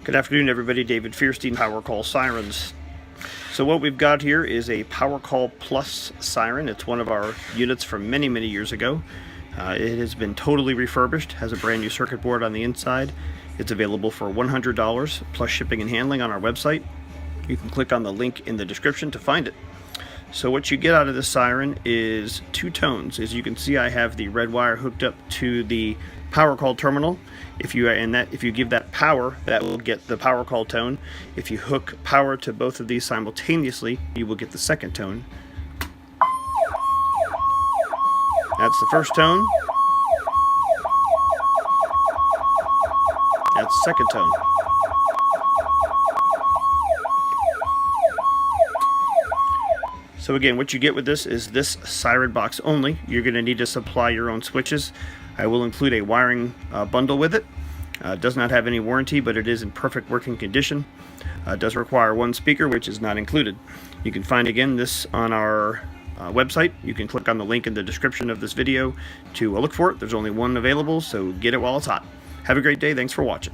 Good afternoon, everybody. David Fierstein, Powercall Sirens. So what we've got here is a Powercall Plus siren. It's one of our units from many years ago. It has been totally refurbished, has a brand new circuit board on the inside. It's available for $100 plus shipping and handling on our website. You can click on the link in the description to find it. So what you get out of this siren is two tones. As you can see, I have the red wire hooked up to the Powercall terminal. If you give that power, that will get the Powercall tone. If you hook power to both of these simultaneously, you will get the second tone. That's the first tone. That's the second tone. So again, what you get with this is this siren box only. You're going to need to supply your own switches. I will include a wiring bundle with it. It does not have any warranty, but it is in perfect working condition. It does require one speaker, which is not included. You can find, again, this on our website. You can click on the link in the description of this video to look for it. There's only one available, so get it while it's hot. Have a great day. Thanks for watching.